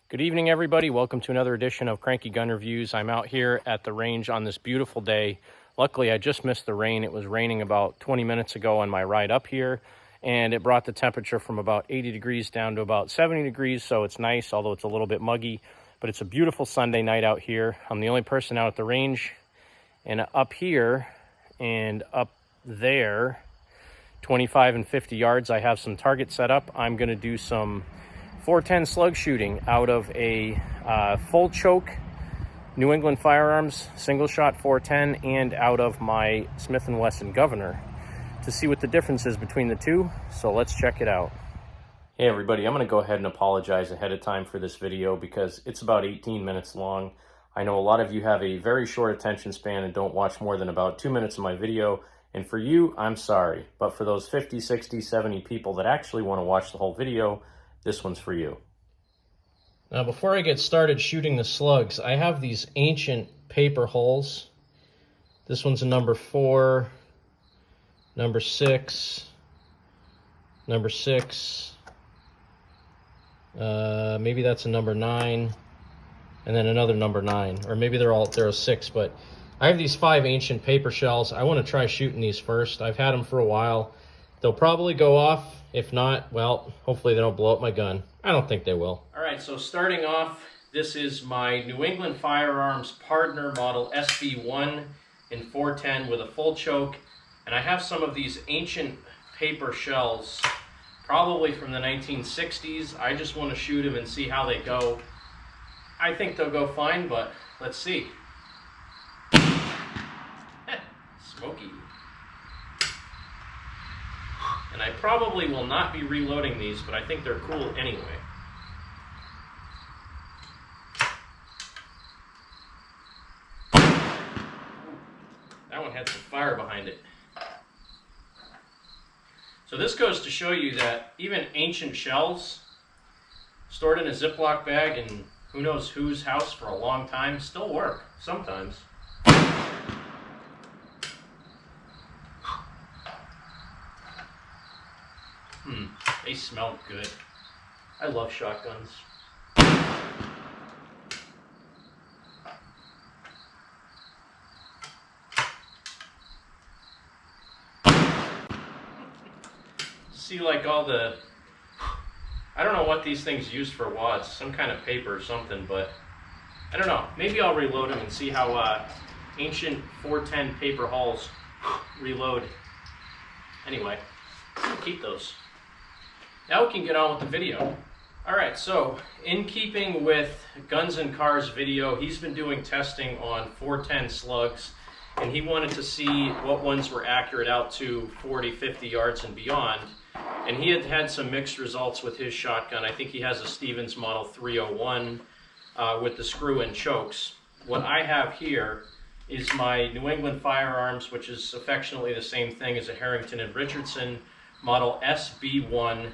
Good evening, everybody. Welcome to another edition of Cranky Gun Reviews. I'm out here at the range on this beautiful day. Luckily, I just missed the rain. It was raining about 20 minutes ago on my ride up here, and it brought the temperature from about 80 degrees down to about 70 degrees, so it's nice, although it's a little bit muggy. But it's a beautiful Sunday night out here. I'm the only person out at the range, and up here and up there, 25 and 50 yards, I have some targets set up. I'm going to do some 410 slug shooting out of a full choke New England Firearms single shot 410 and out of my Smith & Wesson Governor to see what the difference is between the two. So let's check it out. Hey everybody, I'm going to go ahead and apologize ahead of time for this video because it's about 18 minutes long. I know a lot of you have a very short attention span and don't watch more than about 2 minutes of my video. And for you, I'm sorry. But for those 50, 60, 70 people that actually want to watch the whole video, this one's for you. Now, before I get started shooting the slugs, I have these ancient paper holes. This one's a number 4, number 6, number 6. Maybe that's a number 9, and then another number 9, or maybe they're a 6. But I have these 5 ancient paper shells. I want to try shooting these first. I've had them for a while. They'll probably go off. If not, well, hopefully they don't blow up my gun. I don't think they will. All right, so starting off, this is my New England Firearms Partner Model SB1 in 410 with a full choke. And I have some of these ancient paper shells, probably from the 1960s. I just want to shoot them and see how they go. I think they'll go fine, but let's see. Smoky. And I probably will not be reloading these, but I think they're cool anyway. That one had some fire behind it. So this goes to show you that even ancient shells stored in a Ziploc bag in who knows whose house for a long time still work sometimes. They smell good. I love shotguns. See, like all the, I don't know what these things used for wads, some kind of paper or something, but I don't know. Maybe I'll reload them and see how ancient 410 paper hulls reload. Anyway, I'll keep those. Now we can get on with the video. All right, so in keeping with Guns and Cars video, he's been doing testing on 410 slugs, and he wanted to see what ones were accurate out to 40, 50 yards and beyond. And he had had some mixed results with his shotgun. I think he has a Stevens Model 301 with the screw-in chokes. What I have here is my New England Firearms, which is affectionately the same thing as a Harrington and Richardson Model SB1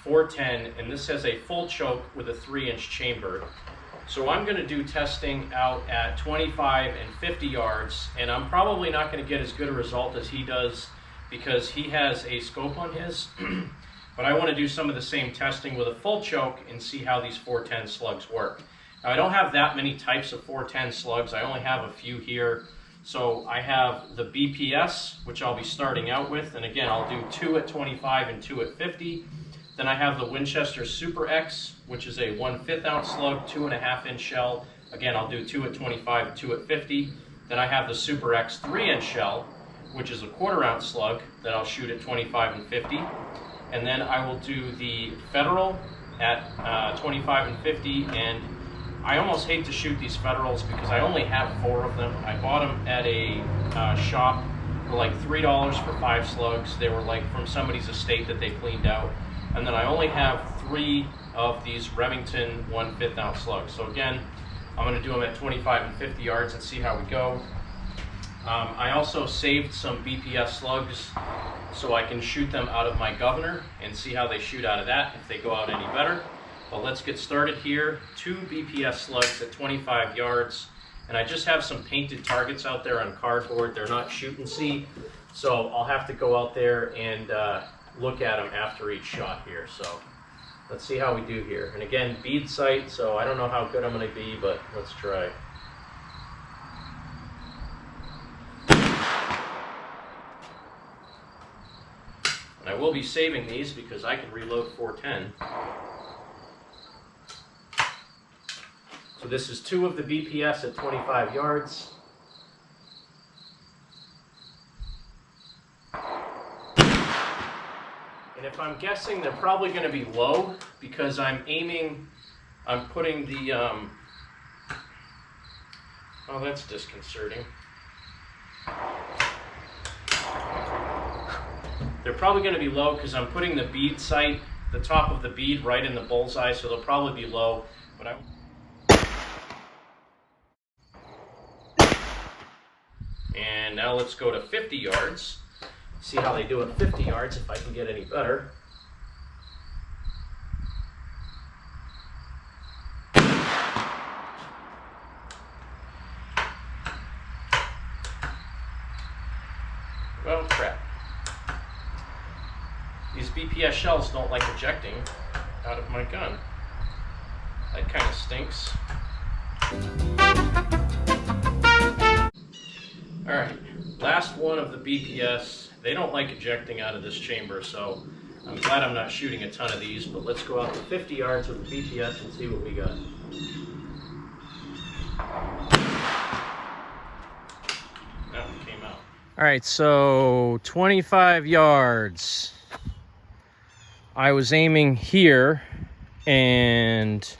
410, and this has a full choke with a 3-inch chamber. So I'm going to do testing out at 25 and 50 yards, and I'm probably not going to get as good a result as he does because he has a scope on his, but I want to do some of the same testing with a full choke and see how these 410 slugs work. Now, I don't have that many types of 410 slugs. I only have a few here. So I have the BPS, which I'll be starting out with, and again, I'll do 2 at 25 and 2 at 50. Then I have the Winchester Super X, which is a 1/5 ounce slug, 2.5-inch shell. Again, I'll do 2 at 25 and 2 at 50. Then I have the Super X 3-inch shell, which is a 1/4 ounce slug that I'll shoot at 25 and 50. And then I will do the Federal at 25 and 50. And I almost hate to shoot these Federals because I only have 4 of them. I bought them at a shop for like $3 for 5 slugs. They were like from somebody's estate that they cleaned out. And then I only have 3 of these Remington 1/5 ounce slugs. So again, I'm going to do them at 25 and 50 yards and see how we go. I also saved some BPS slugs so I can shoot them out of my Governor and see how they shoot out of that, if they go out any better. But let's get started here. 2 BPS slugs at 25 yards. And I just have some painted targets out there on cardboard. They're not shoot and see. So I'll have to go out there and look at them after each shot here. So Let's see how we do here. And again, bead sight, so I don't know how good I'm going to be, but let's try. And I will be saving these because I can reload 410. So this is 2 of the BPS at 25 yards. And if I'm guessing, they're probably going to be low because I'm putting the, oh, that's disconcerting. They're probably going to be low because I'm putting the bead sight, the top of the bead right in the bullseye, so they'll probably be low. But and now let's go to 50 yards. See how they do at 50 yards, if I can get any better. Well, crap. These BPS shells don't like ejecting out of my gun. That kind of stinks. Alright, last one of the BPS. They don't like ejecting out of this chamber, so I'm glad I'm not shooting a ton of these, but let's go out to 50 yards with the BPS and see what we got. That one came out. Alright, so 25 yards. I was aiming here, and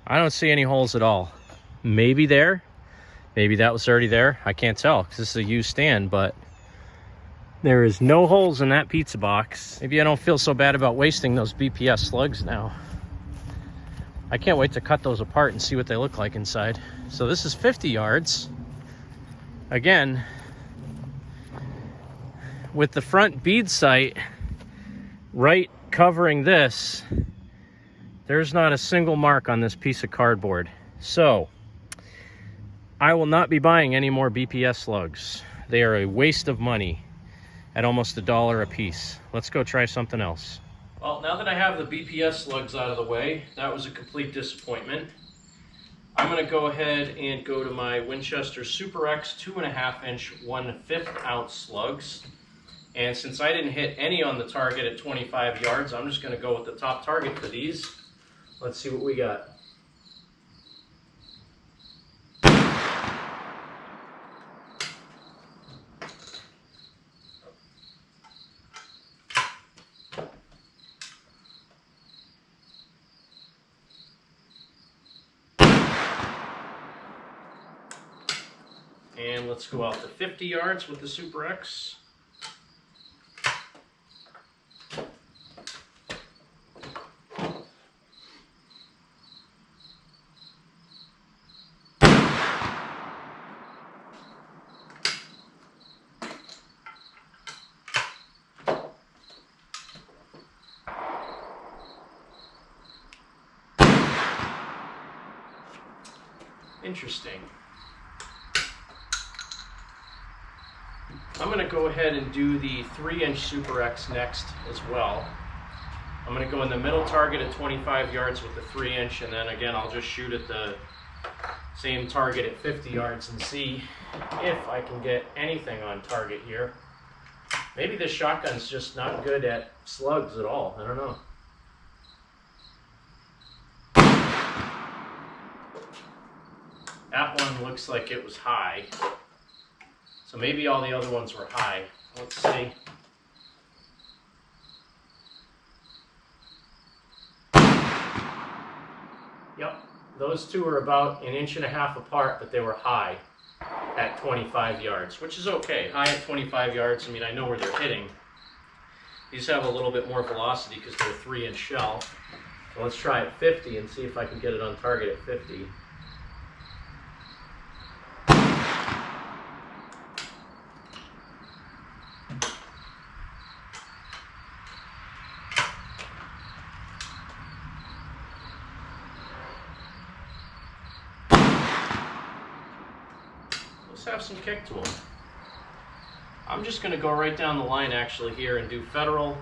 I don't see any holes at all. Maybe there. Maybe that was already there. I can't tell because this is a used stand, but there is no holes in that pizza box. Maybe I don't feel so bad about wasting those BPS slugs now. I can't wait to cut those apart and see what they look like inside. So this is 50 yards. Again, with the front bead sight right covering this, there's not a single mark on this piece of cardboard. So I will not be buying any more BPS slugs. They are a waste of money at almost $1 a piece. Let's go try something else. Well, now that I have the BPS slugs out of the way, that was a complete disappointment. I'm going to go ahead and go to my Winchester Super X 2.5 inch 1/5 ounce slugs. And since I didn't hit any on the target at 25 yards, I'm just going to go with the top target for these. Let's see what we got. And let's go out to 50 yards with the Super X. Interesting. I'm going to go ahead and do the 3-inch Super X next as well. I'm going to go in the middle target at 25 yards with the 3-inch, and then again I'll just shoot at the same target at 50 yards and see if I can get anything on target here. Maybe this shotgun's just not good at slugs at all. I don't know. That one looks like it was high. So maybe all the other ones were high. Let's see. Yep, those two are about 1.5 inches apart, but they were high at 25 yards, which is okay. High at 25 yards, I mean, I know where they're hitting. These have a little bit more velocity because they're a 3-inch shell. So let's try at 50 and see if I can get it on target at 50. Let's have some kick to them. I'm just going to go right down the line actually here and do federal.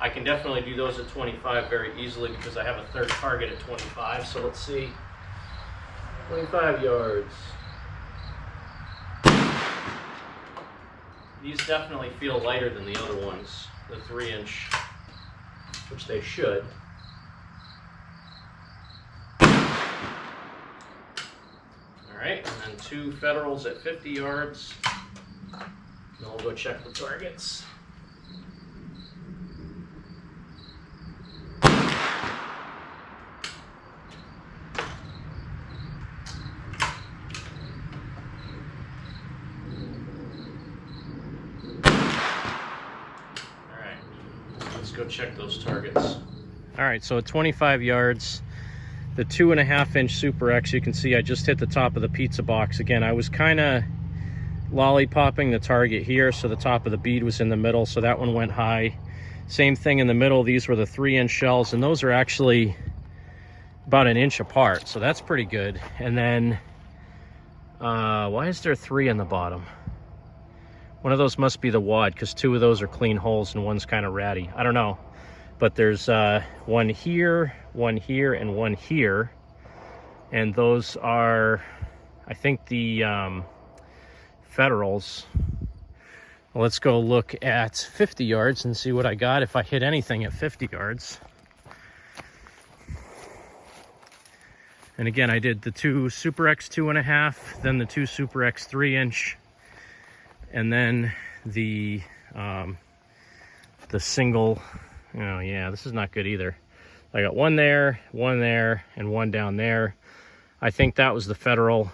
I can definitely do those at 25 very easily because I have a third target at 25. So let's see. 25 yards. These definitely feel lighter than the other ones, the 3-inch, which they should. Alright, and then 2 federals at 50 yards. Then we'll go check the targets. Let's go check those targets. All right, so at 25 yards, the 2.5-inch Super X, you can see I just hit the top of the pizza box. Again, I was kind of lollipopping the target here, so the top of the bead was in the middle, so that one went high. Same thing in the middle. These were the 3-inch shells, and those are actually about 1 inch apart, so that's pretty good. And then, why is there 3 in the bottom? One of those must be the wad, because 2 of those are clean holes and one's kind of ratty. I don't know. But there's one here, and one here. And those are, I think, the Federals. Well, let's go look at 50 yards and see what I got if I hit anything at 50 yards. And again, I did the 2 Super X 2.5, then the 2 Super X 3-inch. And then the single, oh yeah, this is not good either. I got one there, and one down there. I think that was the Federal,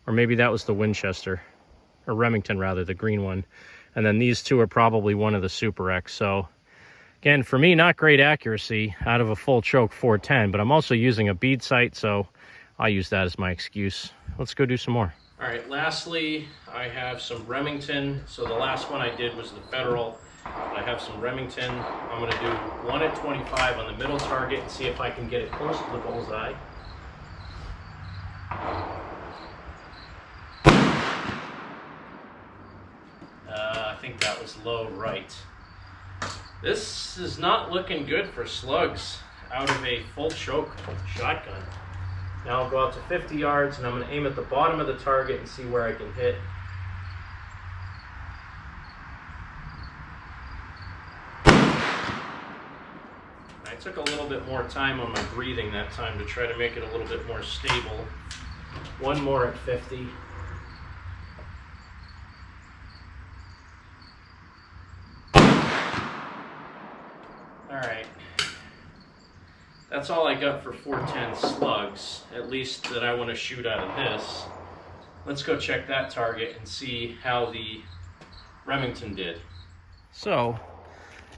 or maybe that was the Winchester, or Remington rather, the green one. And then these 2 are probably one of the Super X. So again, for me, not great accuracy out of a full choke 410, but I'm also using a bead sight, so I'll use that as my excuse. Let's go do some more. All right, lastly, I have some Remington. So the last one I did was the Federal. I have some Remington. I'm gonna do 1 at 25 on the middle target and see if I can get it close to the bullseye. I think that was low right. This is not looking good for Slugs out of a full choke shotgun. Now I'll go out to 50 yards and I'm going to aim at the bottom of the target and see where I can hit. I took a little bit more time on my breathing that time to try to make it a little bit more stable. One more at 50. Alright. That's all I got for 410 Slugs, at least that I want to shoot out of this. Let's go check that target and see how the Remington did. So,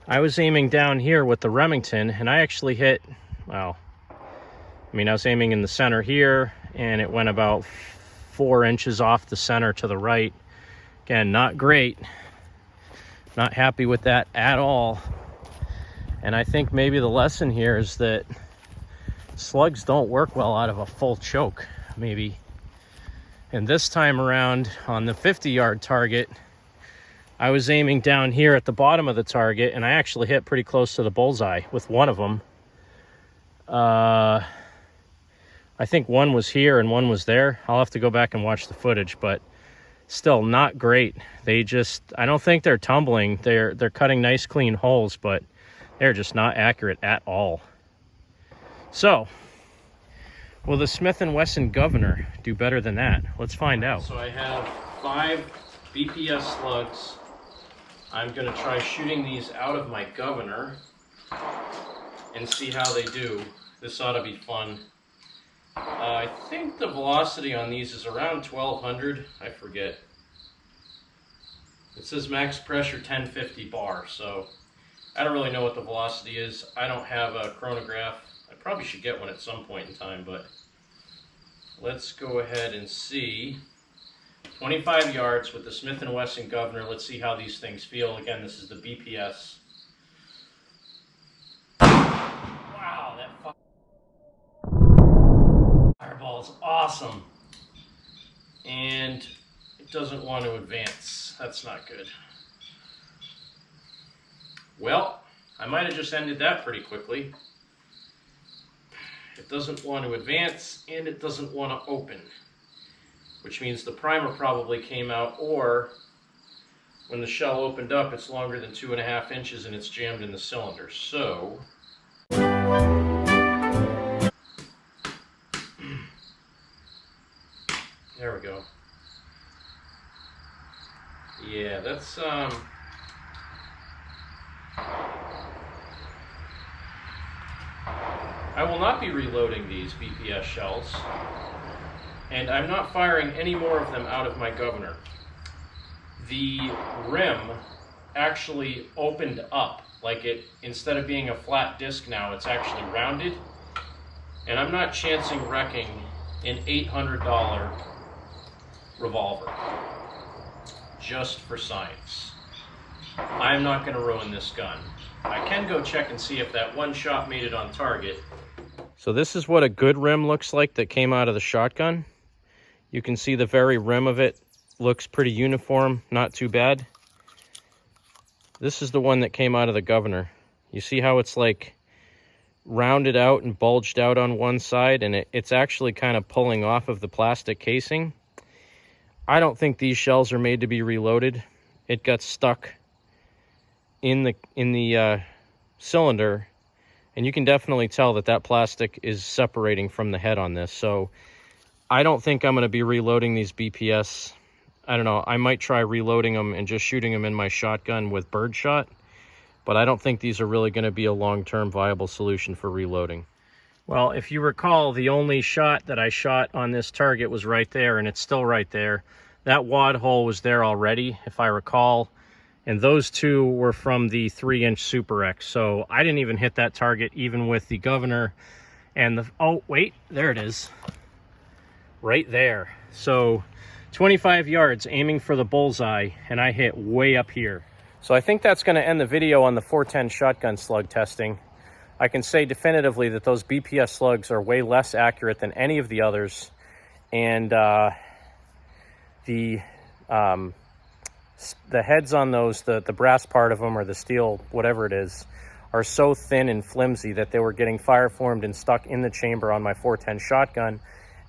I was aiming down here with the Remington, and I actually hit, well, I mean, I was aiming in the center here, and it went about 4 inches off the center to the right. Again, not great. Not happy with that at all. And I think maybe the lesson here is that Slugs don't work well out of a full choke, maybe. And this time around on the 50-yard target, I was aiming down here at the bottom of the target, and I actually hit pretty close to the bullseye with one of them. I think one was here and one was there. I'll have to go back and watch the footage, but still not great. They just, I don't think they're tumbling. They're cutting nice clean holes, but they're just not accurate at all. So, will the Smith & Wesson Governor do better than that? Let's find out. So I have 5 BPS Slugs. I'm going to try shooting these out of my Governor and see how they do. This ought to be fun. I think the velocity on these is around 1200. I forget. It says max pressure 1050 bar, so I don't really know what the velocity is. I don't have a chronograph. I probably should get one at some point in time, but let's go ahead and see. 25 yards with the Smith & Wesson Governor. Let's see how these things feel. Again, this is the BPS. Wow, that fireball is awesome. and it doesn't want to advance. That's not good. Well, I might have just ended that pretty quickly. It doesn't want to advance, and it doesn't want to open, which means the primer probably came out, or when the shell opened up, it's longer than 2.5 inches and it's jammed in the cylinder. So, there we go. Yeah, that's, I will not be reloading these BPS shells, and I'm not firing any more of them out of my Governor. The rim actually opened up, like it, instead of being a flat disc now, it's actually rounded, and I'm not chancing wrecking an $800 revolver just for science. I'm not going to ruin this gun. I can go check and see if that one shot made it on target. So this is what a good rim looks like that came out of the shotgun. You can see the very rim of it looks pretty uniform, not too bad. This is the one that came out of the Governor. You see how it's like rounded out and bulged out on one side, and it's actually kind of pulling off of the plastic casing. I don't think these shells are made to be reloaded. It got stuck in the cylinder, and you can definitely tell that that plastic is separating from the head on this. So I don't think I'm going to be reloading these BPS. I don't know, I might try reloading them and just shooting them in my shotgun with birdshot, but I don't think these are really going to be a long-term viable solution for reloading. Well, if you recall, the only shot that I shot on this target was right there, and it's still right there. That wad hole was there already, if I recall, and those two were from the 3-inch Super X, so I didn't even hit that target even with the Governor and the, oh wait, there it is, right there. So 25 yards aiming for the bullseye, and I hit way up here. So I think that's going to end the video on the 410 shotgun slug testing. I can say definitively that those BPS slugs are way less accurate than any of the others, and the heads on those, the brass part of them or the steel, whatever it is, are so thin and flimsy that they were getting fire formed and stuck in the chamber on my 410 shotgun,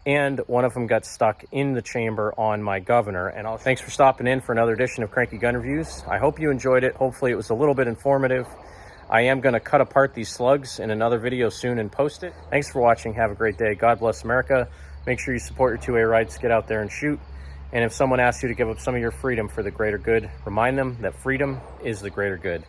and one of them got stuck in the chamber on my Governor. And thanks for stopping in for another edition of Cranky Gun Reviews. I hope you enjoyed it. Hopefully it was a little bit informative. I am going to cut apart these slugs in another video soon and post it. Thanks for watching. Have a great day. God bless America. Make sure you support your 2A rights. Get out there and shoot. And if someone asks you to give up some of your freedom for the greater good, remind them that freedom is the greater good.